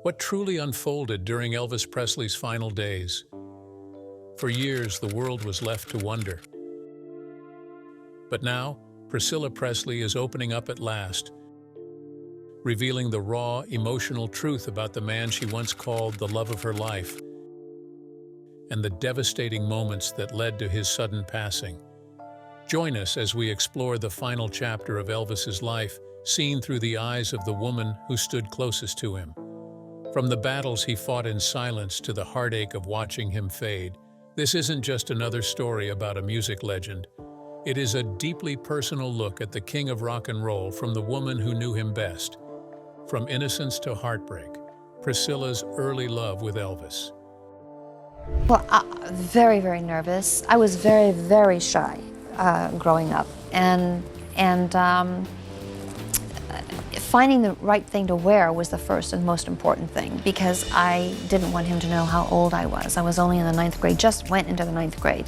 What truly unfolded during Elvis Presley's final days? For years, the world was left to wonder. But now, Priscilla Presley is opening up at last, revealing the raw, emotional truth about the man she once called the love of her life and the devastating moments that led to his sudden passing. Join us as we explore the final chapter of Elvis's life, seen through the eyes of the woman who stood closest to him. From the battles he fought in silence to the heartache of watching him fade, this isn't just another story about a music legend. It is a deeply personal look at the king of rock and roll from the woman who knew him best. From innocence to heartbreak, Priscilla's early love with Elvis. Well, very, very nervous. I was very, very shy growing up, and finding the right thing to wear was the first and most important thing, because I didn't want him to know how old I was. I was only in the 9th grade, just went into the 9th grade.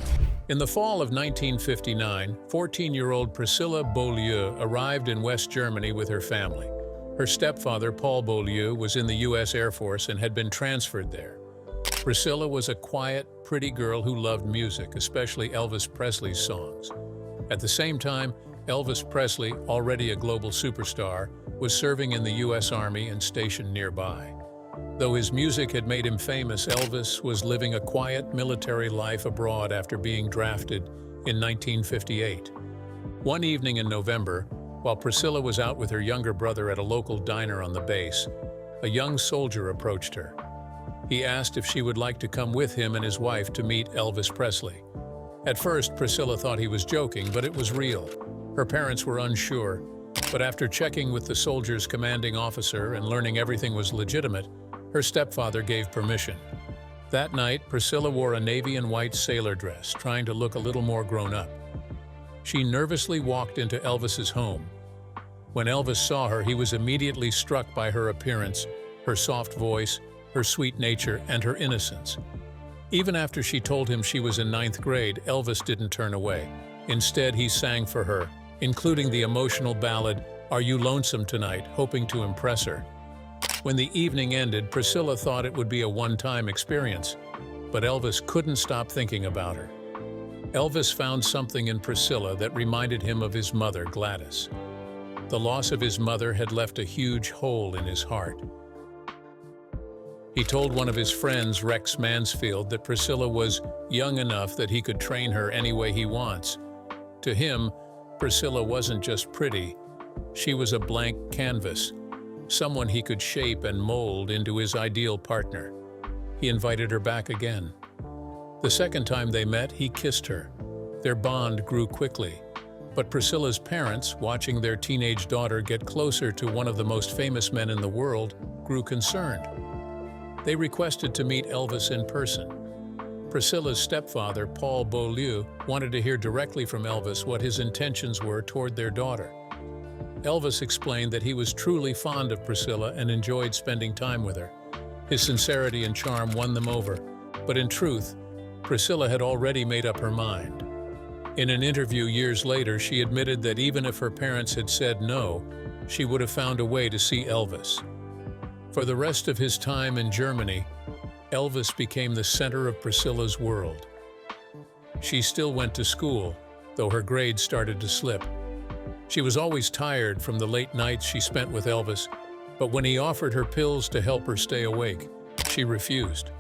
In the fall of 1959, 14-year-old Priscilla Beaulieu arrived in West Germany with her family. Her stepfather, Paul Beaulieu, was in the U.S. Air Force and had been transferred there. Priscilla was a quiet, pretty girl who loved music, especially Elvis Presley's songs. At the same time, Elvis Presley, already a global superstar, was serving in the U.S. Army and stationed nearby. Though his music had made him famous, Elvis was living a quiet military life abroad after being drafted in 1958. One evening in November, while Priscilla was out with her younger brother at a local diner on the base, a young soldier approached her. He asked if she would like to come with him and his wife to meet Elvis Presley. At first, Priscilla thought he was joking, but it was real. Her parents were unsure, but after checking with the soldier's commanding officer and learning everything was legitimate, her stepfather gave permission. That night, Priscilla wore a navy and white sailor dress, trying to look a little more grown up. She nervously walked into Elvis's home. When Elvis saw her, he was immediately struck by her appearance, her soft voice, her sweet nature, and her innocence. Even after she told him she was in 9th grade, Elvis didn't turn away. Instead, he sang for her, including the emotional ballad, "Are You Lonesome Tonight?" hoping to impress her. When the evening ended, Priscilla thought it would be a one-time experience, but Elvis couldn't stop thinking about her. Elvis found something in Priscilla that reminded him of his mother, Gladys. The loss of his mother had left a huge hole in his heart. He told one of his friends, Rex Mansfield, that Priscilla was young enough that he could train her any way he wants. To him, Priscilla wasn't just pretty, she was a blank canvas, someone he could shape and mold into his ideal partner. He invited her back again. The second time they met, he kissed her. Their bond grew quickly, but Priscilla's parents, watching their teenage daughter get closer to one of the most famous men in the world, grew concerned. They requested to meet Elvis in person. Priscilla's stepfather, Paul Beaulieu, wanted to hear directly from Elvis what his intentions were toward their daughter. Elvis explained that he was truly fond of Priscilla and enjoyed spending time with her. His sincerity and charm won them over, but in truth, Priscilla had already made up her mind. In an interview years later, she admitted that even if her parents had said no, she would have found a way to see Elvis. For the rest of his time in Germany, Elvis became the center of Priscilla's world. She still went to school, though her grades started to slip. She was always tired from the late nights she spent with Elvis, but when he offered her pills to help her stay awake, she refused.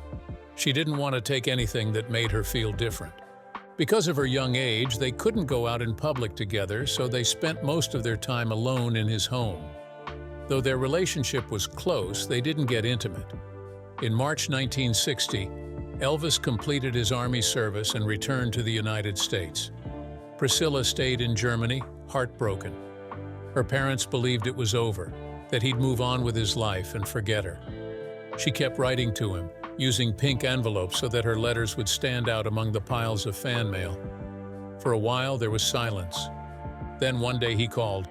She didn't want to take anything that made her feel different. Because of her young age, they couldn't go out in public together, so they spent most of their time alone in his home. Though their relationship was close, they didn't get intimate. In March 1960, Elvis completed his army service and returned to the United States. Priscilla stayed in Germany, heartbroken. Her parents believed it was over, that he'd move on with his life and forget her. She kept writing to him, using pink envelopes so that her letters would stand out among the piles of fan mail. For a while, there was silence. Then one day he called.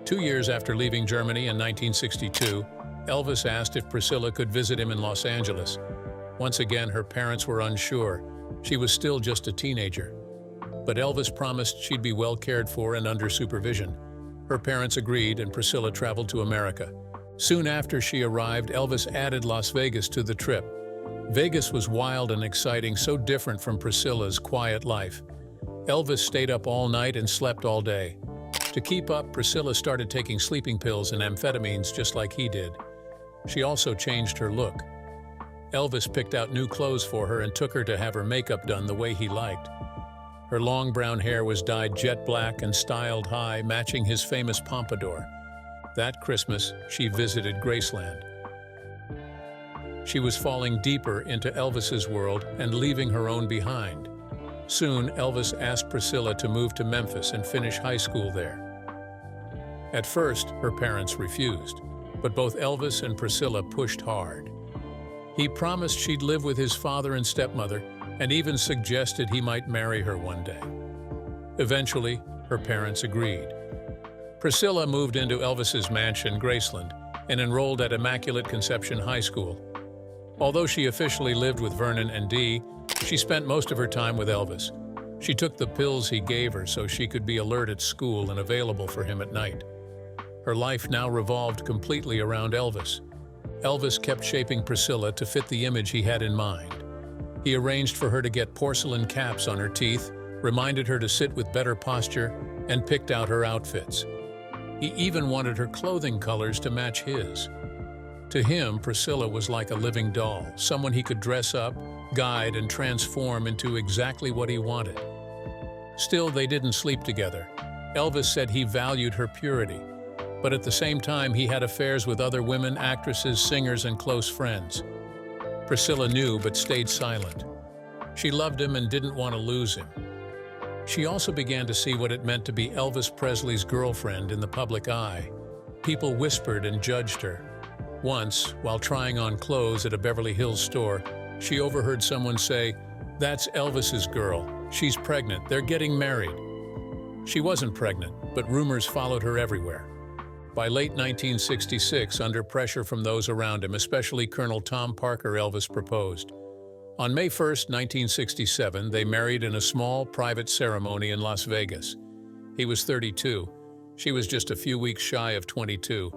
2 years after leaving Germany in 1962, Elvis asked if Priscilla could visit him in Los Angeles. Once again, her parents were unsure. She was still just a teenager. But Elvis promised she'd be well cared for and under supervision. Her parents agreed, and Priscilla traveled to America. Soon after she arrived, Elvis added Las Vegas to the trip. Vegas was wild and exciting, so different from Priscilla's quiet life. Elvis stayed up all night and slept all day. To keep up, Priscilla started taking sleeping pills and amphetamines just like he did. She also changed her look. Elvis picked out new clothes for her and took her to have her makeup done the way he liked. Her long brown hair was dyed jet black and styled high, matching his famous pompadour. That Christmas, she visited Graceland. She was falling deeper into Elvis's world and leaving her own behind. Soon, Elvis asked Priscilla to move to Memphis and finish high school there. At first, her parents refused, but both Elvis and Priscilla pushed hard. He promised she'd live with his father and stepmother, and even suggested he might marry her one day. Eventually, her parents agreed. Priscilla moved into Elvis's mansion, Graceland, and enrolled at Immaculate Conception High School. Although she officially lived with Vernon and Dee, she spent most of her time with Elvis. She took the pills he gave her so she could be alert at school and available for him at night. Her life now revolved completely around Elvis. Elvis kept shaping Priscilla to fit the image he had in mind. He arranged for her to get porcelain caps on her teeth, reminded her to sit with better posture, and picked out her outfits. He even wanted her clothing colors to match his. To him, Priscilla was like a living doll, someone he could dress up, guide, and transform into exactly what he wanted. Still, they didn't sleep together. Elvis said he valued her purity, but at the same time he had affairs with other women, actresses, singers, and close friends. Priscilla knew but stayed silent. She loved him and didn't want to lose him. She also began to see what it meant to be Elvis Presley's girlfriend in the public eye. People whispered and judged her. Once, while trying on clothes at a Beverly Hills store, she overheard someone say, "That's Elvis's girl. She's pregnant. They're getting married." She wasn't pregnant, but rumors followed her everywhere. By late 1966, under pressure from those around him, especially Colonel Tom Parker, Elvis proposed. On May 1, 1967, they married in a small, private ceremony in Las Vegas. He was 32. She was just a few weeks shy of 22.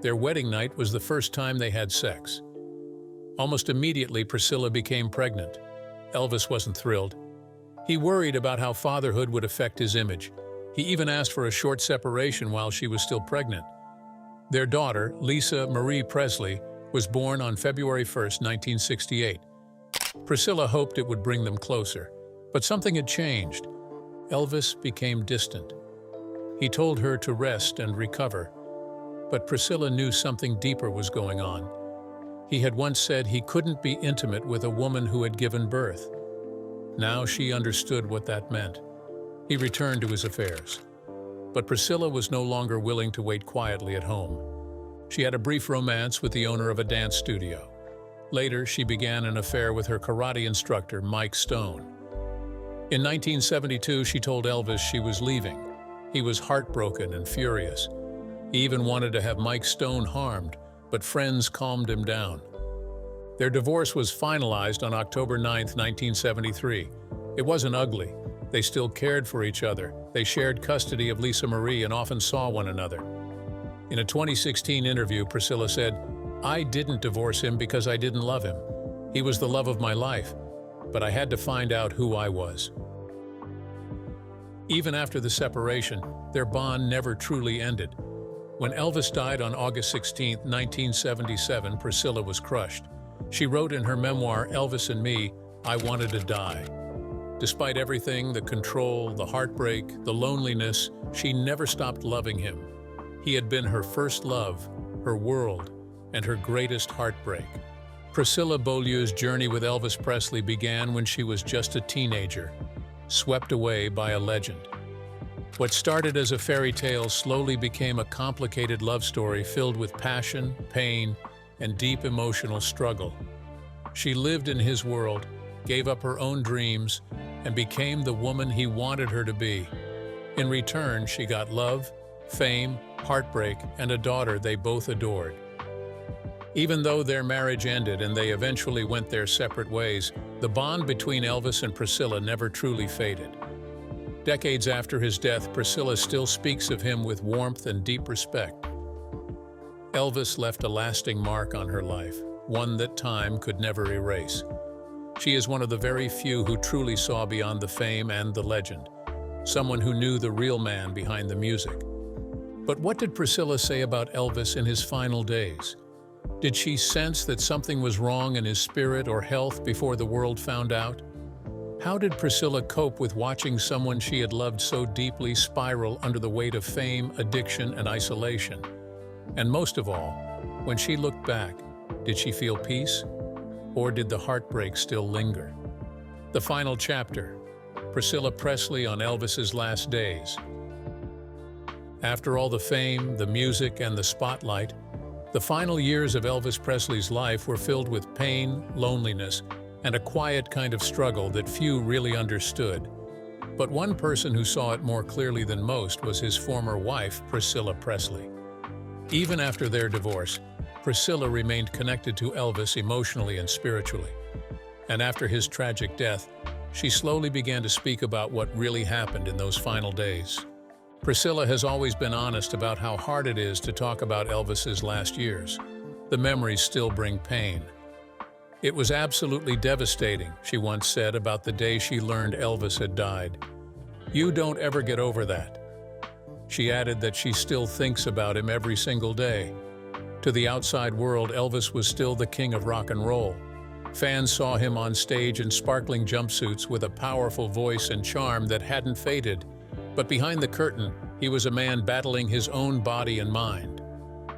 Their wedding night was the first time they had sex. Almost immediately, Priscilla became pregnant. Elvis wasn't thrilled. He worried about how fatherhood would affect his image. He even asked for a short separation while she was still pregnant. Their daughter, Lisa Marie Presley, was born on February 1, 1968. Priscilla hoped it would bring them closer, but something had changed. Elvis became distant. He told her to rest and recover, but Priscilla knew something deeper was going on. He had once said he couldn't be intimate with a woman who had given birth. Now she understood what that meant. He returned to his affairs. But Priscilla was no longer willing to wait quietly at home. She had a brief romance with the owner of a dance studio. Later, she began an affair with her karate instructor, Mike Stone. In 1972, she told Elvis she was leaving. He was heartbroken and furious. He even wanted to have Mike Stone harmed, but friends calmed him down. Their divorce was finalized on October 9, 1973. It wasn't ugly. They still cared for each other. They shared custody of Lisa Marie and often saw one another. In a 2016 interview, Priscilla said, "I didn't divorce him because I didn't love him. He was the love of my life, but I had to find out who I was." Even after the separation, their bond never truly ended. When Elvis died on August 16, 1977, Priscilla was crushed. She wrote in her memoir, Elvis and Me, "I wanted to die." Despite everything, the control, the heartbreak, the loneliness, she never stopped loving him. He had been her first love, her world, and her greatest heartbreak. Priscilla Beaulieu's journey with Elvis Presley began when she was just a teenager, swept away by a legend. What started as a fairy tale slowly became a complicated love story filled with passion, pain, and deep emotional struggle. She lived in his world, gave up her own dreams, and became the woman he wanted her to be. In return, she got love, fame, heartbreak, and a daughter they both adored. Even though their marriage ended and they eventually went their separate ways, the bond between Elvis and Priscilla never truly faded. Decades after his death, Priscilla still speaks of him with warmth and deep respect. Elvis left a lasting mark on her life, one that time could never erase. She is one of the very few who truly saw beyond the fame and the legend, someone who knew the real man behind the music. But what did Priscilla say about Elvis in his final days? Did she sense that something was wrong in his spirit or health before the world found out? How did Priscilla cope with watching someone she had loved so deeply spiral under the weight of fame, addiction, and isolation? And most of all, when she looked back, did she feel peace? Or did the heartbreak still linger? The final chapter, Priscilla Presley on Elvis's last days. After all the fame, the music, and the spotlight, the final years of Elvis Presley's life were filled with pain, loneliness, and a quiet kind of struggle that few really understood. But one person who saw it more clearly than most was his former wife, Priscilla Presley. Even after their divorce, Priscilla remained connected to Elvis emotionally and spiritually. And after his tragic death, she slowly began to speak about what really happened in those final days. Priscilla has always been honest about how hard it is to talk about Elvis's last years. The memories still bring pain. "It was absolutely devastating," she once said about the day she learned Elvis had died. "You don't ever get over that." She added that she still thinks about him every single day. To the outside world, Elvis was still the king of rock and roll. Fans saw him on stage in sparkling jumpsuits with a powerful voice and charm that hadn't faded. But behind the curtain, he was a man battling his own body and mind.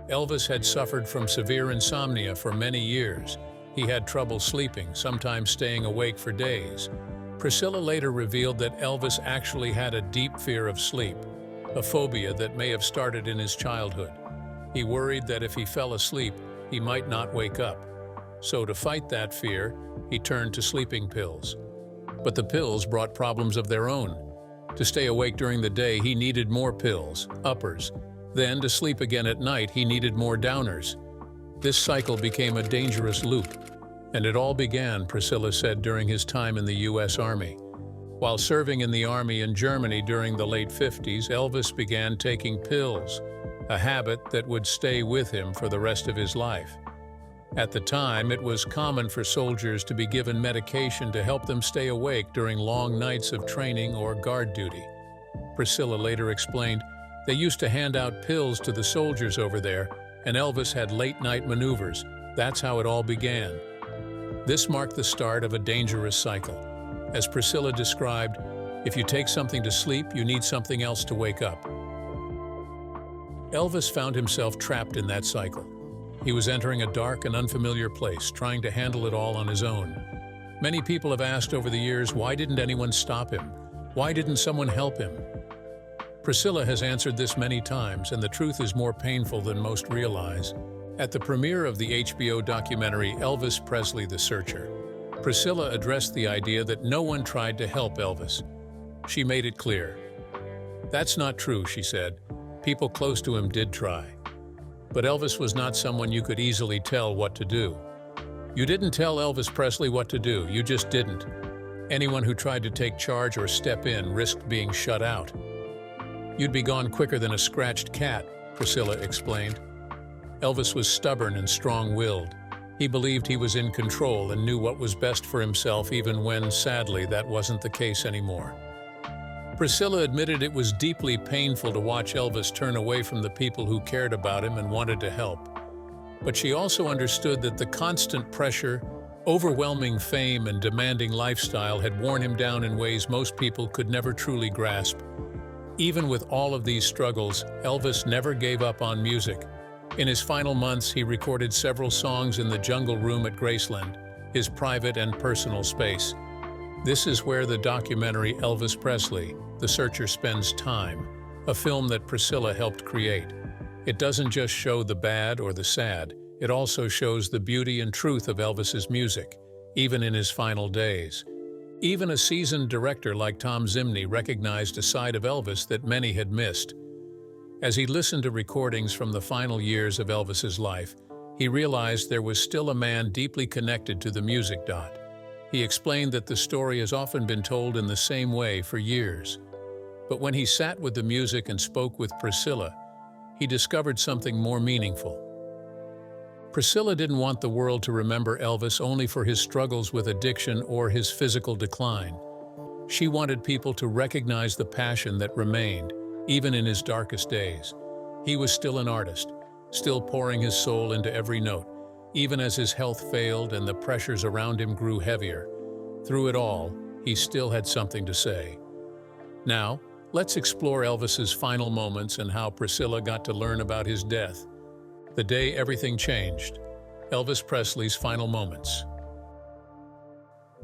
Elvis had suffered from severe insomnia for many years. He had trouble sleeping, sometimes staying awake for days. Priscilla later revealed that Elvis actually had a deep fear of sleep, a phobia that may have started in his childhood. He worried that if he fell asleep, he might not wake up. So to fight that fear, he turned to sleeping pills. But the pills brought problems of their own. To stay awake during the day, he needed more pills, uppers. Then, to sleep again at night, he needed more downers. This cycle became a dangerous loop. And it all began, Priscilla said, during his time in the U.S. Army. While serving in the Army in Germany during the late 50s, Elvis began taking pills, a habit that would stay with him for the rest of his life. At the time, it was common for soldiers to be given medication to help them stay awake during long nights of training or guard duty. Priscilla later explained, "They used to hand out pills to the soldiers over there, and Elvis had late-night maneuvers. That's how it all began." This marked the start of a dangerous cycle. As Priscilla described, if you take something to sleep, you need something else to wake up. Elvis found himself trapped in that cycle. He was entering a dark and unfamiliar place, trying to handle it all on his own. Many people have asked over the years, why didn't anyone stop him? Why didn't someone help him? Priscilla has answered this many times, and the truth is more painful than most realize. At the premiere of the HBO documentary Elvis Presley: The Searcher, Priscilla addressed the idea that no one tried to help Elvis. She made it clear. "That's not true," she said. "People close to him did try. But Elvis was not someone you could easily tell what to do. You didn't tell Elvis Presley what to do, you just didn't. Anyone who tried to take charge or step in risked being shut out. You'd be gone quicker than a scratched cat," Priscilla explained. Elvis was stubborn and strong-willed. He believed he was in control and knew what was best for himself even when, sadly, that wasn't the case anymore. Priscilla admitted it was deeply painful to watch Elvis turn away from the people who cared about him and wanted to help. But she also understood that the constant pressure, overwhelming fame, and demanding lifestyle had worn him down in ways most people could never truly grasp. Even with all of these struggles, Elvis never gave up on music. In his final months, he recorded several songs in the jungle room at Graceland, his private and personal space. This is where the documentary Elvis Presley: The Searcher spends time, a film that Priscilla helped create. It doesn't just show the bad or the sad, it also shows the beauty and truth of Elvis's music, even in his final days. Even a seasoned director like Tom Zimney recognized a side of Elvis that many had missed. As he listened to recordings from the final years of Elvis's life, he realized there was still a man deeply connected to the music. He explained that the story has often been told in the same way for years. But when he sat with the music and spoke with Priscilla, he discovered something more meaningful. Priscilla didn't want the world to remember Elvis only for his struggles with addiction or his physical decline. She wanted people to recognize the passion that remained, even in his darkest days. He was still an artist, still pouring his soul into every note, even as his health failed and the pressures around him grew heavier. Through it all, he still had something to say. Now, let's explore Elvis's final moments and how Priscilla got to learn about his death. The day everything changed. Elvis Presley's final moments.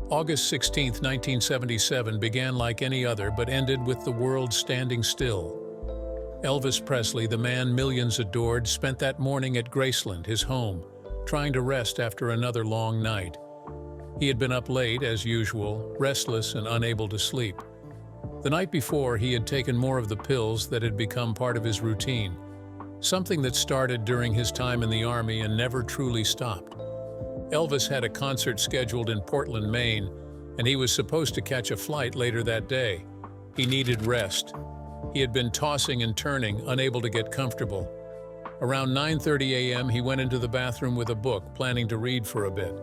August 16, 1977 began like any other but ended with the world standing still. Elvis Presley, the man millions adored, spent that morning at Graceland, his home, trying to rest after another long night. He had been up late, as usual, restless and unable to sleep. The night before, he had taken more of the pills that had become part of his routine, something that started during his time in the Army and never truly stopped. Elvis had a concert scheduled in Portland, Maine, and he was supposed to catch a flight later that day. He needed rest. He had been tossing and turning, unable to get comfortable. Around 9:30 a.m., he went into the bathroom with a book, planning to read for a bit.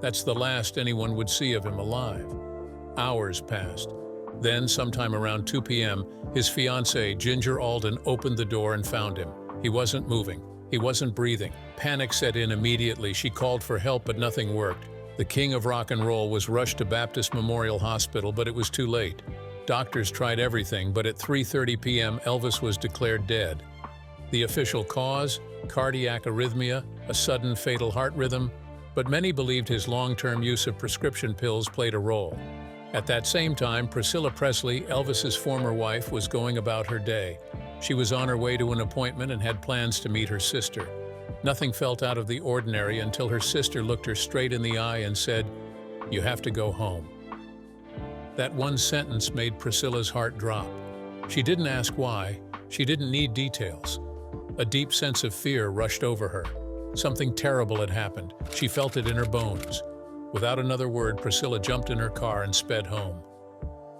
That's the last anyone would see of him alive. Hours passed. Then, sometime around 2 p.m., his fiancée, Ginger Alden, opened the door and found him. He wasn't moving. He wasn't breathing. Panic set in immediately. She called for help, but nothing worked. The king of rock and roll was rushed to Baptist Memorial Hospital, but it was too late. Doctors tried everything, but at 3:30 p.m., Elvis was declared dead. The official cause? Cardiac arrhythmia, a sudden fatal heart rhythm, but many believed his long-term use of prescription pills played a role. At that same time, Priscilla Presley, Elvis's former wife, was going about her day. She was on her way to an appointment and had plans to meet her sister. Nothing felt out of the ordinary until her sister looked her straight in the eye and said, "You have to go home." That one sentence made Priscilla's heart drop. She didn't ask why. She didn't need details. A deep sense of fear rushed over her. Something terrible had happened. She felt it in her bones. Without another word, Priscilla jumped in her car and sped home.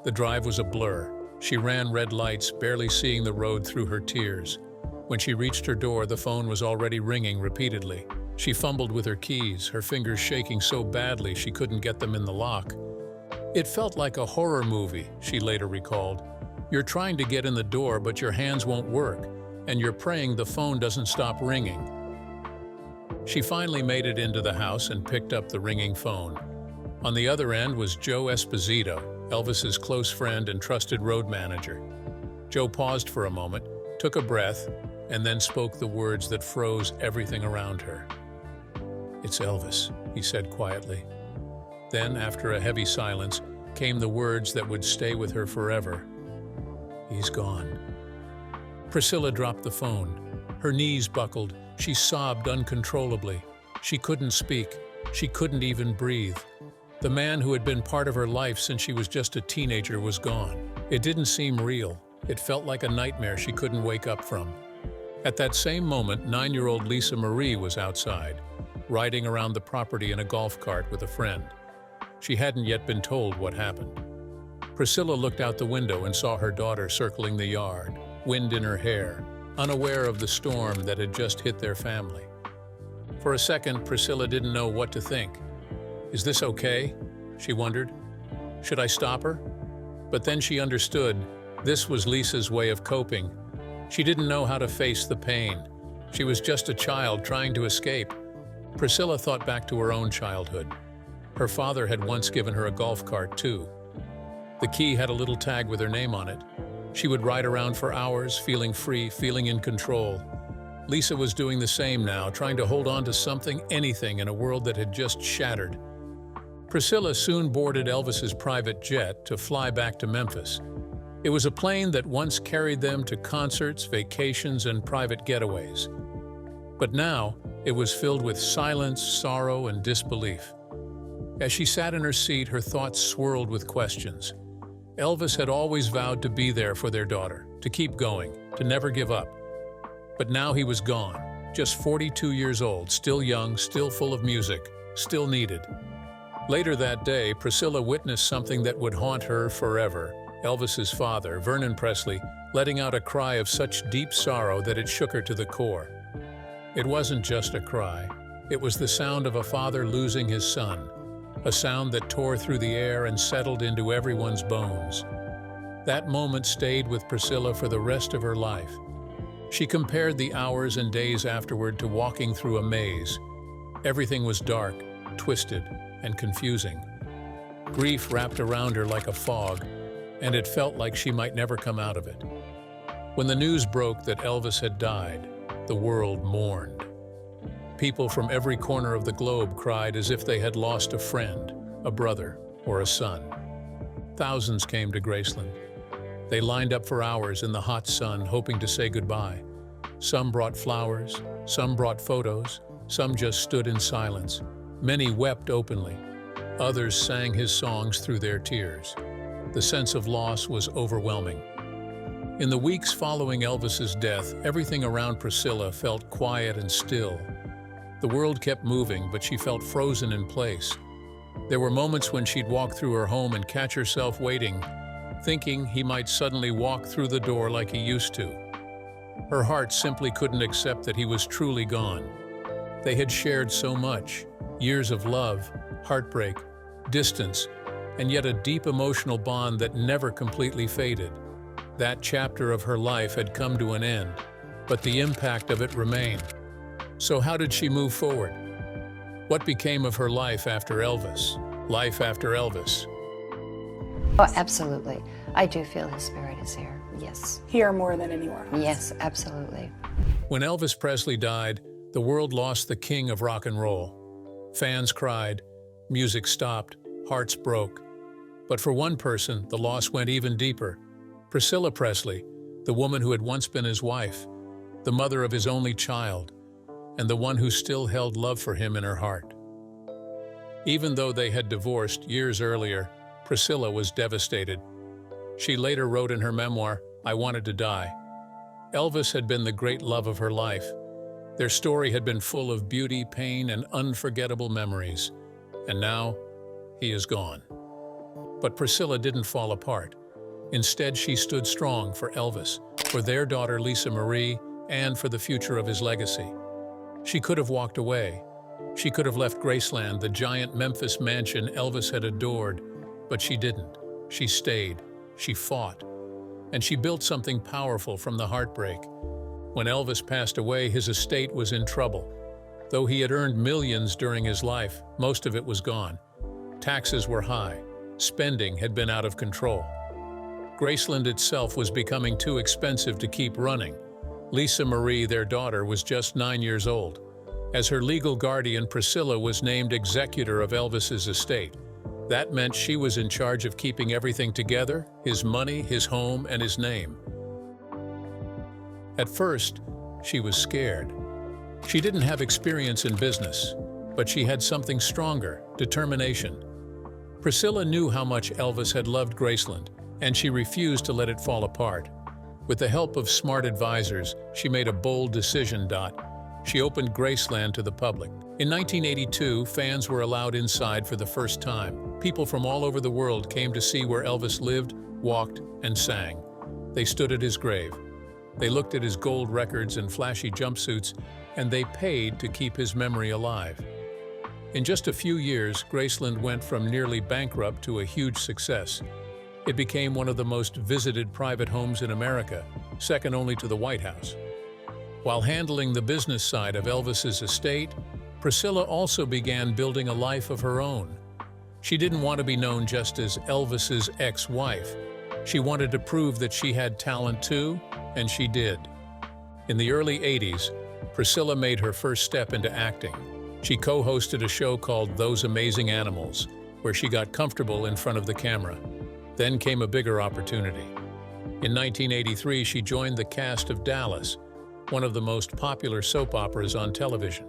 The drive was a blur. She ran red lights, barely seeing the road through her tears. When she reached her door, the phone was already ringing repeatedly. She fumbled with her keys, her fingers shaking so badly she couldn't get them in the lock. It felt like a horror movie, she later recalled. You're trying to get in the door, but your hands won't work, and you're praying the phone doesn't stop ringing. She finally made it into the house and picked up the ringing phone. On the other end was Joe Esposito, Elvis's close friend and trusted road manager. Joe paused for a moment, took a breath, and then spoke the words that froze everything around her. "It's Elvis," he said quietly. Then, after a heavy silence, came the words that would stay with her forever. "He's gone." Priscilla dropped the phone. Her knees buckled. She sobbed uncontrollably. She couldn't speak. She couldn't even breathe. The man who had been part of her life since she was just a teenager was gone. It didn't seem real. It felt like a nightmare she couldn't wake up from. At that same moment, 9-year-old Lisa Marie was outside, riding around the property in a golf cart with a friend. She hadn't yet been told what happened. Priscilla looked out the window and saw her daughter circling the yard, wind in her hair, unaware of the storm that had just hit their family. For a second, Priscilla didn't know what to think. Is this okay? She wondered. Should I stop her? But then she understood. This was Lisa's way of coping. She didn't know how to face the pain. She was just a child trying to escape. Priscilla thought back to her own childhood. Her father had once given her a golf cart, too. The key had a little tag with her name on it. She would ride around for hours, feeling free, feeling in control. Lisa was doing the same now, trying to hold on to something, anything, in a world that had just shattered. Priscilla soon boarded Elvis's private jet to fly back to Memphis. It was a plane that once carried them to concerts, vacations, and private getaways. But now, it was filled with silence, sorrow, and disbelief. As she sat in her seat, her thoughts swirled with questions. Elvis had always vowed to be there for their daughter, to keep going, to never give up. But now he was gone, just 42 years old, still young, still full of music, still needed. Later that day, Priscilla witnessed something that would haunt her forever. Elvis's father, Vernon Presley, letting out a cry of such deep sorrow that it shook her to the core. It wasn't just a cry. It was the sound of a father losing his son, a sound that tore through the air and settled into everyone's bones. That moment stayed with Priscilla for the rest of her life. She compared the hours and days afterward to walking through a maze. Everything was dark, twisted, and confusing. Grief wrapped around her like a fog, and it felt like she might never come out of it. When the news broke that Elvis had died, the world mourned. People from every corner of the globe cried as if they had lost a friend, a brother, or a son. Thousands came to Graceland. They lined up for hours in the hot sun, hoping to say goodbye. Some brought flowers, some brought photos, some just stood in silence. Many wept openly. Others sang his songs through their tears. The sense of loss was overwhelming. In the weeks following Elvis's death, everything around Priscilla felt quiet and still. The world kept moving, but she felt frozen in place. There were moments when she'd walk through her home and catch herself waiting, thinking he might suddenly walk through the door like he used to. Her heart simply couldn't accept that he was truly gone. They had shared so much, years of love, heartbreak, distance, and yet a deep emotional bond that never completely faded. That chapter of her life had come to an end, but the impact of it remained. So how did she move forward? What became of her life after Elvis? Life after Elvis? Oh, absolutely. I do feel his spirit is here, yes. Here more than anywhere else. Yes, absolutely. When Elvis Presley died, the world lost the king of rock and roll. Fans cried, music stopped, hearts broke. But for one person, the loss went even deeper. Priscilla Presley, the woman who had once been his wife, the mother of his only child, and the one who still held love for him in her heart. Even though they had divorced years earlier, Priscilla was devastated. She later wrote in her memoir, "I wanted to die." Elvis had been the great love of her life. Their story had been full of beauty, pain, and unforgettable memories. And now, he is gone. But Priscilla didn't fall apart. Instead, she stood strong for Elvis, for their daughter Lisa Marie, and for the future of his legacy. She could have walked away. She could have left Graceland, the giant Memphis mansion Elvis had adored, but she didn't. She stayed, she fought, and she built something powerful from the heartbreak. When Elvis passed away, his estate was in trouble. Though he had earned millions during his life, most of it was gone. Taxes were high. Spending had been out of control. Graceland itself was becoming too expensive to keep running. Lisa Marie, their daughter, was just 9 years old. As her legal guardian, Priscilla was named executor of Elvis's estate. That meant she was in charge of keeping everything together, his money, his home, and his name. At first, she was scared. She didn't have experience in business, but she had something stronger, determination. Priscilla knew how much Elvis had loved Graceland, and she refused to let it fall apart. With the help of smart advisors, she made a bold decision. She opened Graceland to the public. In 1982, fans were allowed inside for the first time. People from all over the world came to see where Elvis lived, walked, and sang. They stood at his grave. They looked at his gold records and flashy jumpsuits, and they paid to keep his memory alive. In just a few years, Graceland went from nearly bankrupt to a huge success. It became one of the most visited private homes in America, second only to the White House. While handling the business side of Elvis's estate, Priscilla also began building a life of her own. She didn't want to be known just as Elvis's ex-wife. She wanted to prove that she had talent too, and she did. In the early 80s, Priscilla made her first step into acting. She co-hosted a show called Those Amazing Animals, where she got comfortable in front of the camera. Then came a bigger opportunity. In 1983, she joined the cast of Dallas, one of the most popular soap operas on television.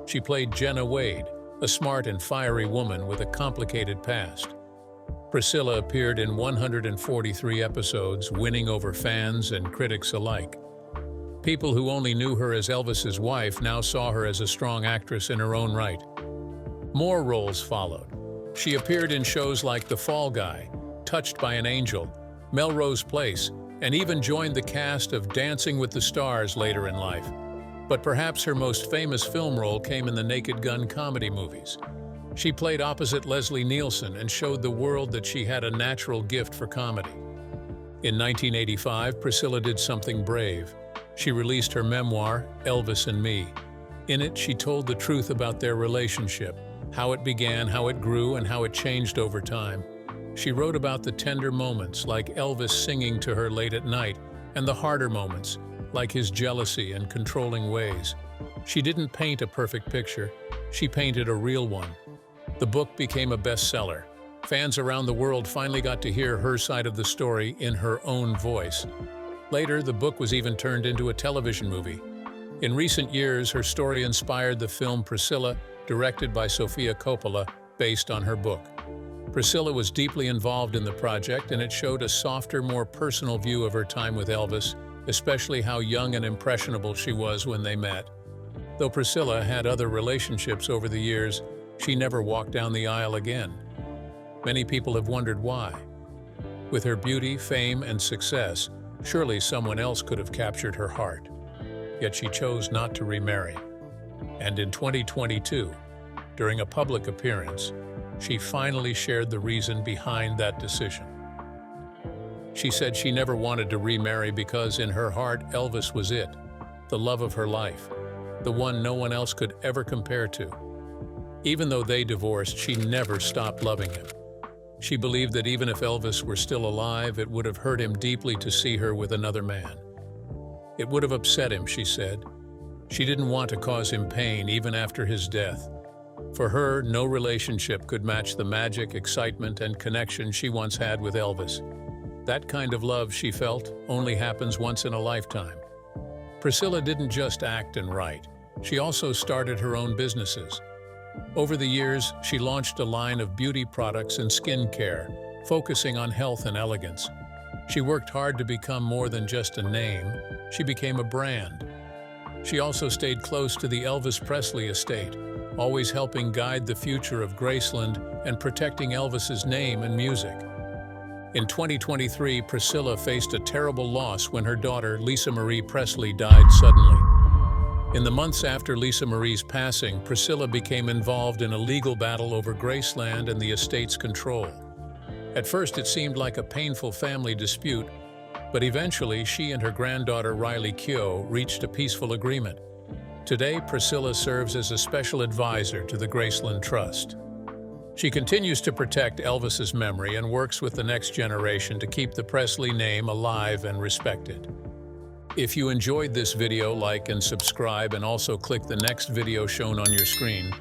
She played Jenna Wade, a smart and fiery woman with a complicated past. Priscilla appeared in 143 episodes, winning over fans and critics alike. People who only knew her as Elvis's wife now saw her as a strong actress in her own right. More roles followed. She appeared in shows like The Fall Guy, Touched by an Angel, Melrose Place, and even joined the cast of Dancing with the Stars later in life. But perhaps her most famous film role came in the Naked Gun comedy movies. She played opposite Leslie Nielsen and showed the world that she had a natural gift for comedy. In 1985, Priscilla did something brave. She released her memoir, Elvis and Me. In it, she told the truth about their relationship, how it began, how it grew, and how it changed over time. She wrote about the tender moments, like Elvis singing to her late at night, and the harder moments, like his jealousy and controlling ways. She didn't paint a perfect picture, she painted a real one. The book became a bestseller. Fans around the world finally got to hear her side of the story in her own voice. Later, the book was even turned into a television movie. In recent years, her story inspired the film Priscilla, directed by Sofia Coppola, based on her book. Priscilla was deeply involved in the project, and it showed a softer, more personal view of her time with Elvis, especially how young and impressionable she was when they met. Though Priscilla had other relationships over the years, she never walked down the aisle again. Many people have wondered why. With her beauty, fame, and success, surely someone else could have captured her heart. Yet she chose not to remarry. And in 2022, during a public appearance, she finally shared the reason behind that decision. She said she never wanted to remarry because in her heart, Elvis was it, the love of her life, the one no one else could ever compare to. Even though they divorced, she never stopped loving him. She believed that even if Elvis were still alive, it would have hurt him deeply to see her with another man. It would have upset him, she said. She didn't want to cause him pain even after his death. For her, no relationship could match the magic, excitement, and connection she once had with Elvis. That kind of love, she felt, only happens once in a lifetime. Priscilla didn't just act and write. She also started her own businesses. Over the years, she launched a line of beauty products and skincare, focusing on health and elegance. She worked hard to become more than just a name. She became a brand. She also stayed close to the Elvis Presley estate, always helping guide the future of Graceland and protecting Elvis's name and music. In 2023, Priscilla faced a terrible loss when her daughter, Lisa Marie Presley, died suddenly. In the months after Lisa Marie's passing, Priscilla became involved in a legal battle over Graceland and the estate's control. At first, it seemed like a painful family dispute, but eventually she and her granddaughter Riley Keough reached a peaceful agreement. Today, Priscilla serves as a special advisor to the Graceland Trust. She continues to protect Elvis's memory and works with the next generation to keep the Presley name alive and respected. If you enjoyed this video, like and subscribe, and also click the next video shown on your screen.